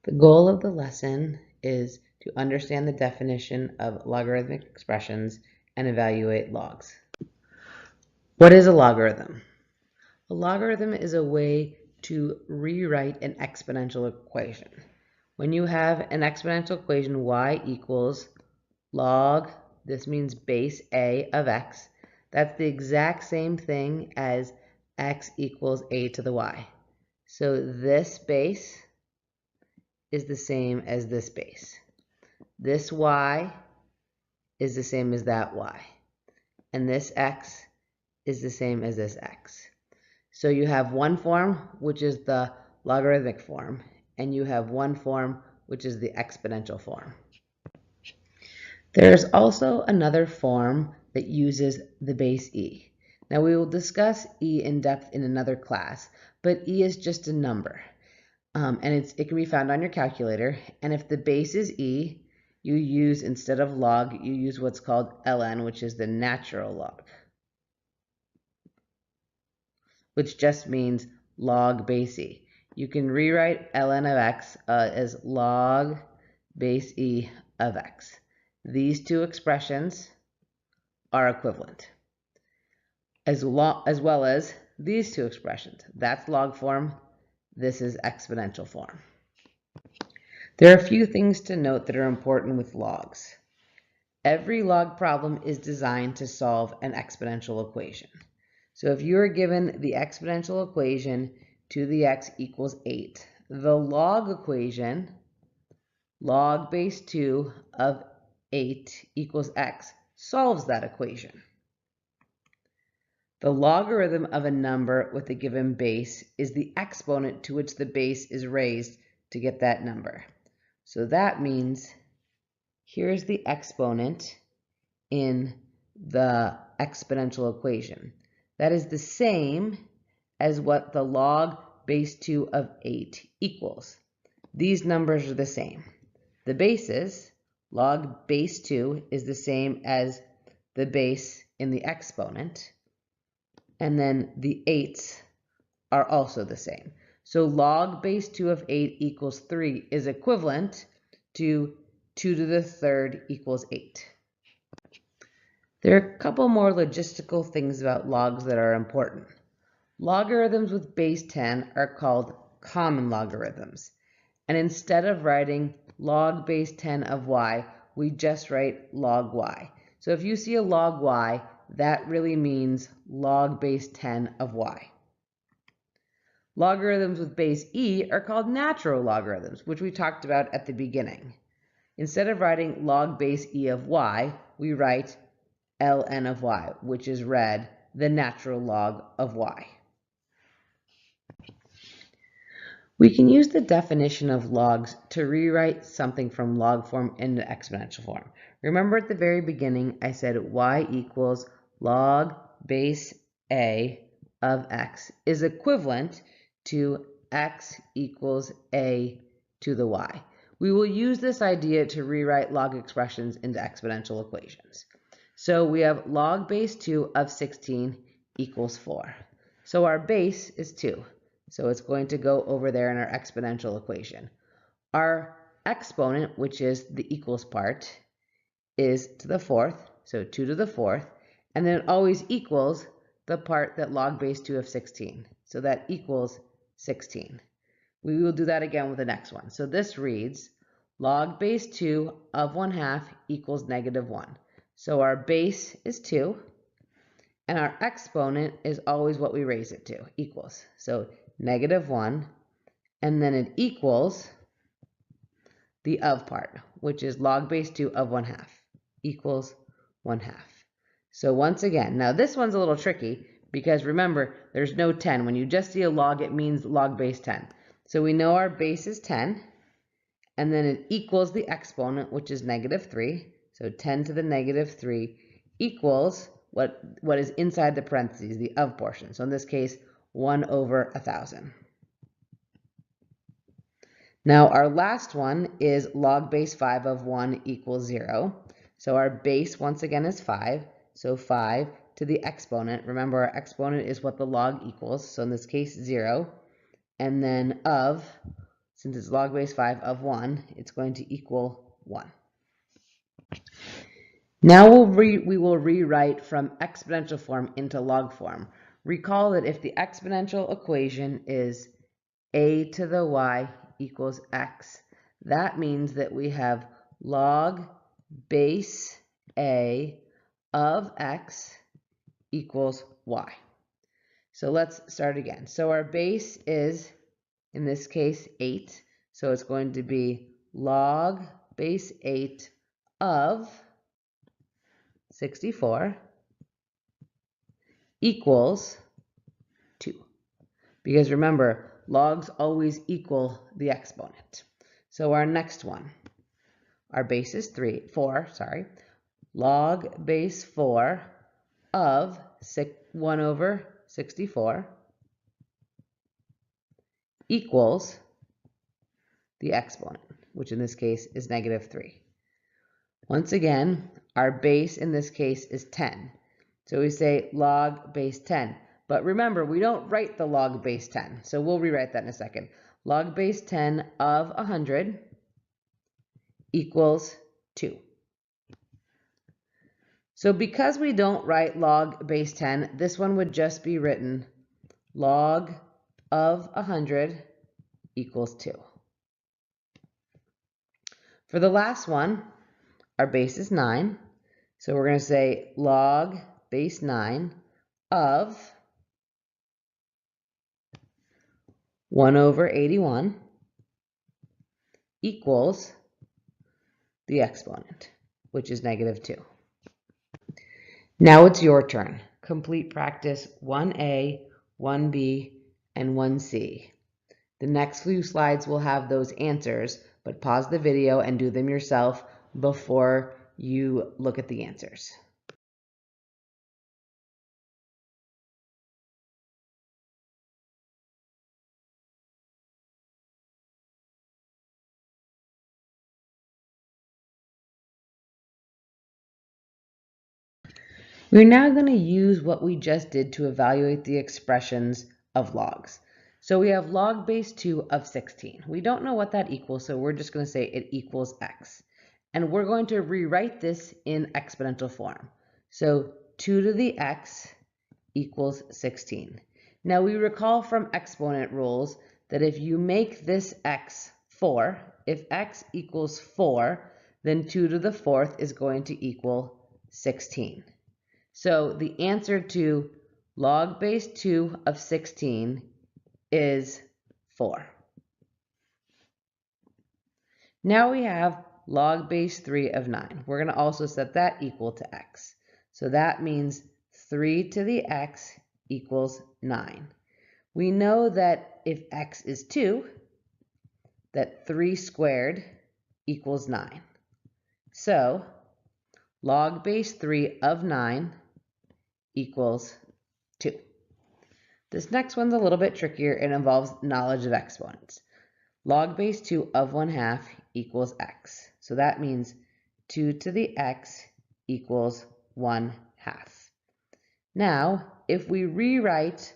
The goal of the lesson is to understand the definition of logarithmic expressions and evaluate logs. What is a logarithm? A logarithm is a way to rewrite an exponential equation. When you have an exponential equation y equals log, this means base a of x, that's the exact same thing as x equals a to the y. So this base is the same as this base. This y is the same as that y. And this x is the same as this x. So you have one form, which is the logarithmic form, and you have one form, which is the exponential form. There's also another form that uses the base e. Now we will discuss e in depth in another class, but e is just a number. And it can be found on your calculator. And if the base is e, you use, instead of log, you use what's called ln, which is the natural log, which just means log base e. You can rewrite ln of x as log base e of x. These two expressions are equivalent, as well as these two expressions. That's log form, this is exponential form. There are a few things to note that are important with logs. Every log problem is designed to solve an exponential equation. So if you are given the exponential equation 2 to the x equals 8, the log equation, log base 2 of 8 equals x, solves that equation. The logarithm of a number with a given base is the exponent to which the base is raised to get that number. So that means here's the exponent in the exponential equation. That is the same as what the log base 2 of 8 equals. These numbers are the same. The bases, log base 2 is the same as the base in the exponent, and then the 8s are also the same. So log base 2 of 8 equals 3 is equivalent to 2 to the third equals 8. There are a couple more logistical things about logs that are important. Logarithms with base 10 are called common logarithms. And instead of writing log base 10 of y, we just write log y. So if you see a log y, that really means log base 10 of y. Logarithms with base e are called natural logarithms, which we talked about at the beginning. Instead of writing log base e of y, we write ln of y, which is read the natural log of y. We can use the definition of logs to rewrite something from log form into exponential form. Remember at the very beginning, I said y equals log base a of x is equivalent to x equals a to the y. We will use this idea to rewrite log expressions into exponential equations. So we have log base 2 of 16 equals 4. So our base is 2. So it's going to go over there in our exponential equation. Our exponent, which is the equals part, is to the fourth, so 2 to the fourth, and then it always equals the part that log base 2 of 16. So that equals 16. We will do that again with the next one. So this reads log base 2 of 1/2 equals -1. So our base is 2, and our exponent is always what we raise it to, equals. So -1, and then it equals the of part, which is log base 2 of 1/2 equals 1/2. So once again, now this one's a little tricky because remember, there's no 10. When you just see a log, it means log base 10. So we know our base is 10, and then it equals the exponent, which is -3. So 10 to the -3 equals what is inside the parentheses, the of portion. So in this case, 1 over 1,000. Now our last one is log base 5 of 1 equals 0. So our base once again is 5. So 5 to the exponent. Remember, our exponent is what the log equals. So in this case, 0. And then of since it's log base 5 of 1, it's going to equal 1. Now we will rewrite from exponential form into log form. Recall that if the exponential equation is a to the y equals x, that means that we have log base a of x equals y. So let's start again. So our base is, in this case, 8. So it's going to be log base 8 of 64 equals 2. Because remember, logs always equal the exponent. So our next one, our base is 4, log base 4 of 1 over 64 equals the exponent, which in this case is -3. Once again, our base in this case is 10. So we say log base 10. But remember, we don't write the log base 10. So we'll rewrite that in a second. Log base 10 of 100 equals 2. So because we don't write log base 10, this one would just be written log of 100 equals 2. For the last one, our base is 9. So we're going to say log base 9 of 1 over 81 equals the exponent, which is -2. Now it's your turn. Complete practice 1A, 1B, and 1C. The next few slides will have those answers, but pause the video and do them yourself before you look at the answers. We're now going to use what we just did to evaluate the expressions of logs. So we have log base 2 of 16. We don't know what that equals, so we're just going to say it equals x. And we're going to rewrite this in exponential form. So 2 to the x equals 16. Now we recall from exponent rules that if you make this x 4, if x equals 4, then 2 to the 4th is going to equal 16. So the answer to log base 2 of 16 is 4. Now we have log base 3 of 9. We're going to also set that equal to x. So that means 3 to the x equals 9. We know that if x is 2, that 3 squared equals 9. So log base 3 of 9 equals 2. This next one's a little bit trickier and involves knowledge of exponents. Log base 2 of 1/2 equals x. So that means 2 to the x equals 1/2. Now, if we rewrite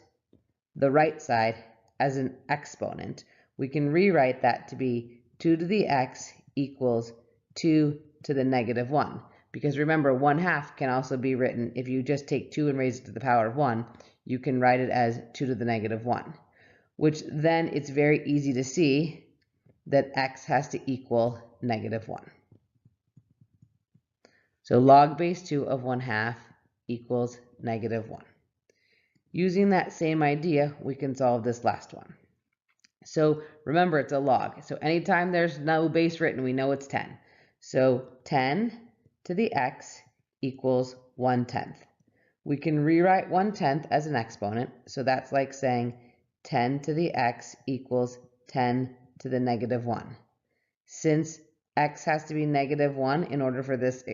the right side as an exponent, we can rewrite that to be 2 to the x equals 2 to the -1. Because remember, 1/2 can also be written, if you just take 2 and raise it to the power of 1, you can write it as 2 to the -1, which then it's very easy to see that x has to equal -1. So log base 2 of 1/2 equals -1. Using that same idea, we can solve this last one. So remember, it's a log. So anytime there's no base written, we know it's 10. So 10 to the x equals 1/10. We can rewrite 1/10 as an exponent. So that's like saying 10 to the x equals 10 to the -1. Since x has to be -1 in order for this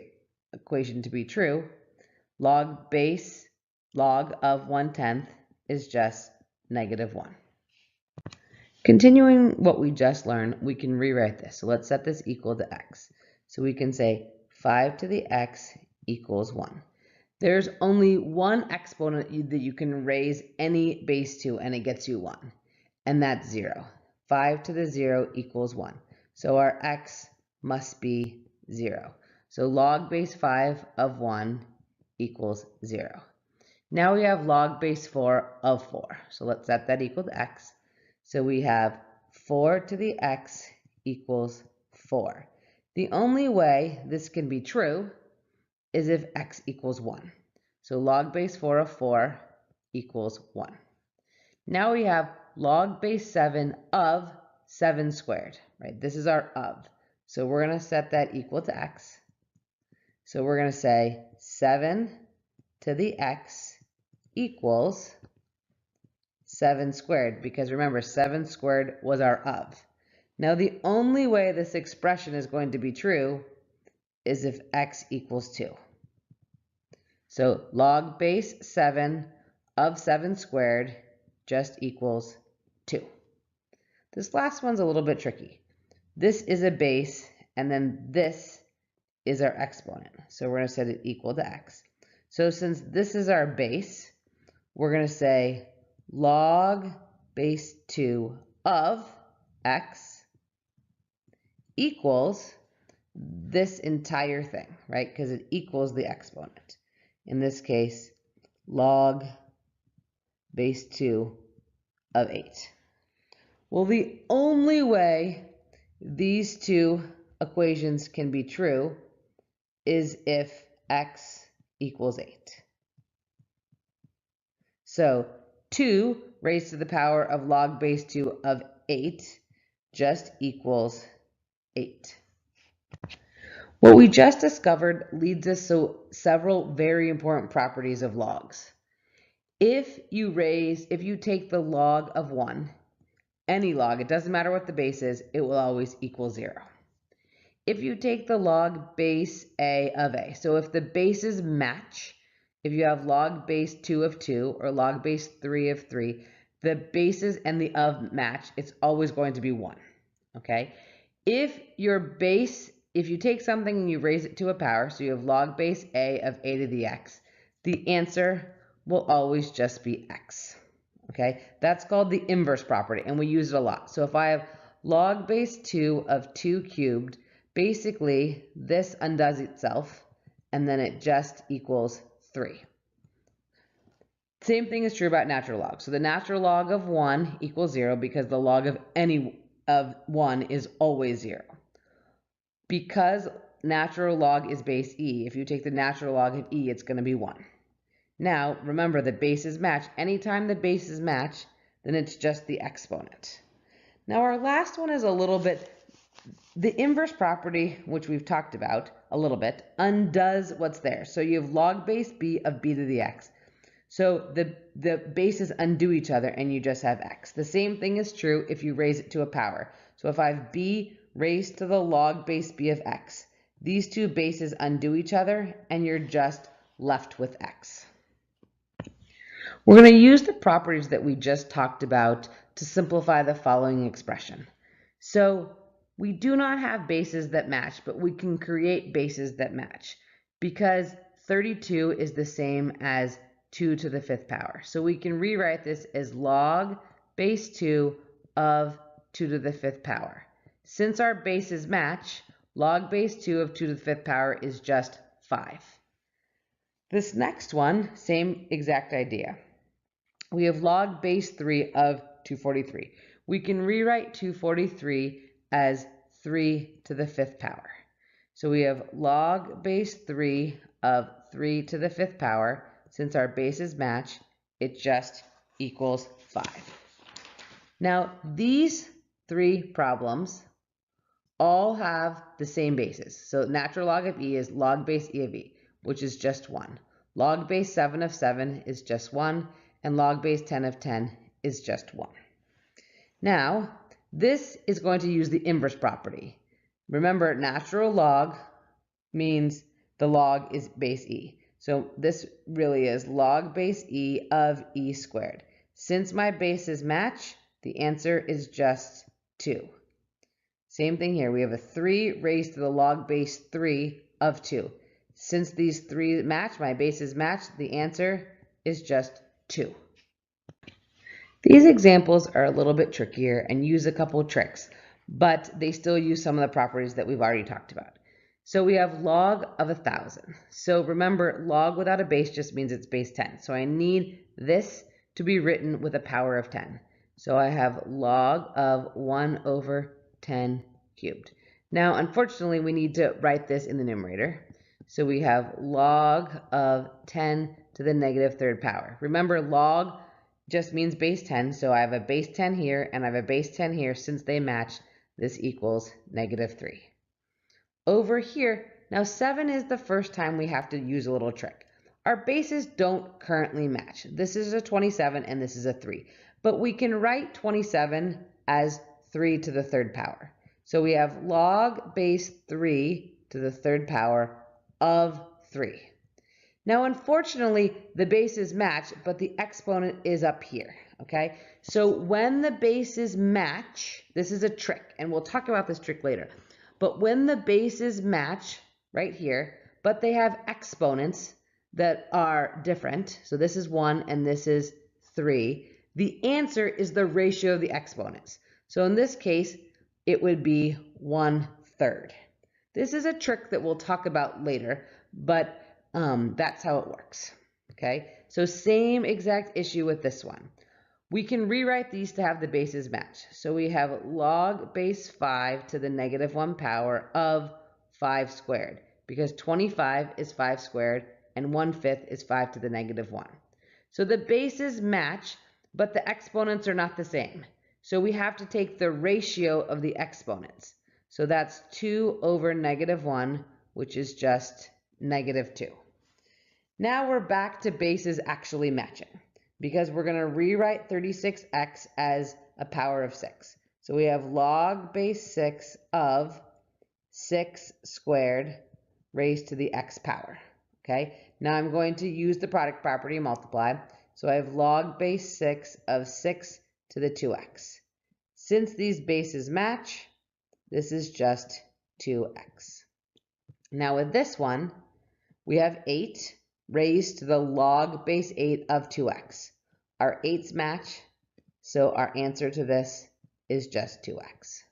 equation to be true, log of 1/10 is just -1. Continuing what we just learned, we can rewrite this. So let's set this equal to x. So we can say 5 to the x equals 1. There's only one exponent that you can raise any base to and it gets you 1, and that's 0. 5 to the 0 equals 1. So our x must be 0. So log base 5 of 1 equals 0. Now we have log base 4 of 4. So let's set that equal to x. So we have 4 to the x equals 4. The only way this can be true is if x equals 1. So log base 4 of 4 equals 1. Now we have log base 7 of 7 squared, right? This is our of. So we're going to set that equal to x. So we're going to say 7 to the x equals 7 squared, because remember, 7 squared was our of. Now the only way this expression is going to be true is if x equals 2. So log base 7 of 7 squared just equals 2. This last one's a little bit tricky. This is a base, and then this is our exponent. So we're going to set it equal to x. So since this is our base, we're going to say log base 2 of x equals this entire thing, right? Because it equals the exponent. In this case, log base 2 of 8. Well, the only way these two equations can be true is if x equals 8. So 2 raised to the power of log base 2 of 8 just equals 8. What we just discovered leads us to several very important properties of logs. If you take the log of 1, any log, it doesn't matter what the base is, it will always equal 0. If you take the log base a of a, so if the bases match, if you have log base 2 of 2 or log base 3 of 3, the bases and the of match, it's always going to be 1, okay? If you take something and you raise it to a power, so you have log base a of a to the x, the answer will always just be x, okay? That's called the inverse property, and we use it a lot. So if I have log base 2 of 2 cubed, basically this undoes itself, and then it just equals 3. Same thing is true about natural log. So the natural log of 1 equals 0 because the log of any of 1 is always 0. Because natural log is base e, if you take the natural log of e, it's going to be 1. Now, remember, the bases match. Anytime the bases match, then it's just the exponent. Now, our last one is a little bit, the inverse property, which we've talked about a little bit, undoes what's there. So you have log base b of b to the x. So the bases undo each other and you just have x. The same thing is true if you raise it to a power. So if I have b raised to the log base b of x, these two bases undo each other and you're just left with x. We're going to use the properties that we just talked about to simplify the following expression. So we do not have bases that match, but we can create bases that match because 32 is the same as 2 to the 5th power. So we can rewrite this as log base 2 of 2 to the 5th power. Since our bases match, log base 2 of 2 to the 5th power is just 5. This next one, same exact idea. We have log base 3 of 243. We can rewrite 243 as 3 to the 5th power. So we have log base 3 of 3 to the 5th power. Since our bases match, it just equals 5. Now, these three problems all have the same bases. So natural log of e is log base e of e, which is just 1. Log base 7 of 7 is just 1, and log base 10 of 10 is just 1. Now, this is going to use the inverse property. Remember, natural log means the log is base e. So this really is log base e of e squared. Since my bases match, the answer is just 2. Same thing here. We have a 3 raised to the log base 3 of 2. Since these three match, my bases match, the answer is just 2. These examples are a little bit trickier and use a couple tricks, but they still use some of the properties that we've already talked about. So we have log of 1,000. So remember, log without a base just means it's base 10. So I need this to be written with a power of 10. So I have log of 1 over 10 cubed. Now, unfortunately, we need to write this in the numerator. So we have log of 10 to the negative third power. Remember, log just means base 10. So I have a base 10 here and I have a base 10 here. Since they match, this equals negative 3. Over here, now 7 is the first time we have to use a little trick. Our bases don't currently match. This is a 27 and this is a 3. But we can write 27 as 3 to the third power. So we have log base 3 to the third power of 3. Now, unfortunately, the bases match, but the exponent is up here, okay? So when the bases match, this is a trick, and we'll talk about this trick later. But when the bases match right here, but they have exponents that are different, so this is 1 and this is 3, the answer is the ratio of the exponents. So in this case, it would be 1/3. This is a trick that we'll talk about later, but that's how it works. Okay, so same exact issue with this one. We can rewrite these to have the bases match. So we have log base 5 to the negative 1 power of 5 squared, because 25 is 5 squared and 1/5 is 5 to the negative 1. So the bases match, but the exponents are not the same. So we have to take the ratio of the exponents. So that's 2 over negative 1, which is just negative 2. Now we're back to bases actually matching, because we're going to rewrite 36x as a power of 6. So we have log base 6 of 6 squared raised to the x power. Okay, now I'm going to use the product property and multiply. So I have log base 6 of 6 to the 2x. Since these bases match, this is just 2x. Now with this one, we have 8 raised to the log base 8 of 2x. Our 8's match, so our answer to this is just 2x.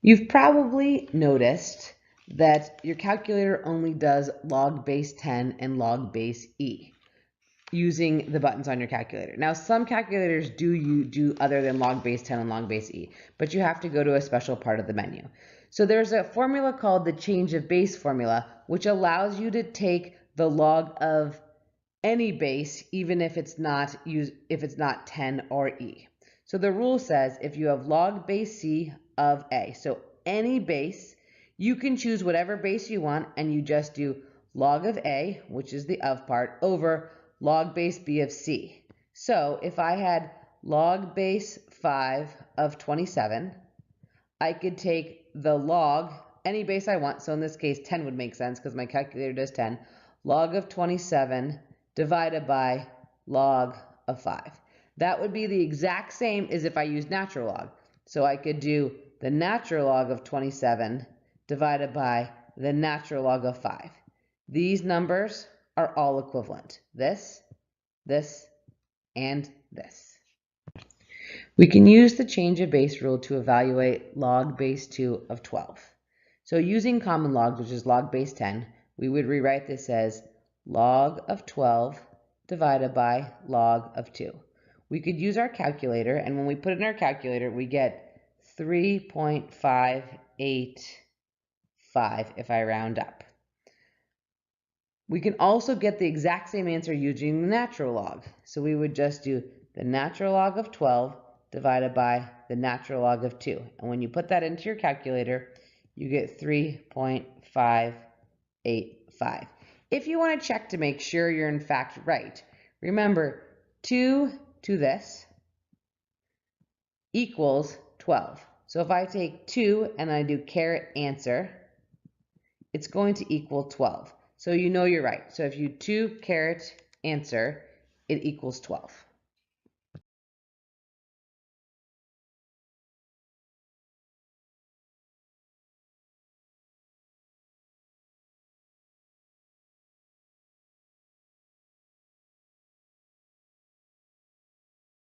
You've probably noticed that your calculator only does log base 10 and log base e using the buttons on your calculator. Now, some calculators do other than log base 10 and log base e, but you have to go to a special part of the menu. So there's a formula called the change of base formula, which allows you to take the log of any base, even if it's not 10 or e. So the rule says if you have log base c of a, so any base, you can choose whatever base you want, and you just do log of a, which is the of part, over log base b of c. So if I had log base 5 of 27, I could take the log, any base I want, so in this case 10 would make sense because my calculator does 10, log of 27 divided by log of 5. That would be the exact same as if I used natural log. So I could do the natural log of 27 divided by the natural log of 5. These numbers are all equivalent. This, and this. We can use the change of base rule to evaluate log base 2 of 12. So using common logs, which is log base 10, we would rewrite this as log of 12 divided by log of 2. We could use our calculator, and when we put it in our calculator, we get 3.585 if I round up. We can also get the exact same answer using the natural log. So we would just do the natural log of 12 divided by the natural log of 2. And when you put that into your calculator, you get 3.585. If you want to check to make sure you're in fact right, remember 2 to this equals 12. So if I take 2 and I do caret answer, it's going to equal 12. So you know you're right. So if you 2 caret answer, it equals 12.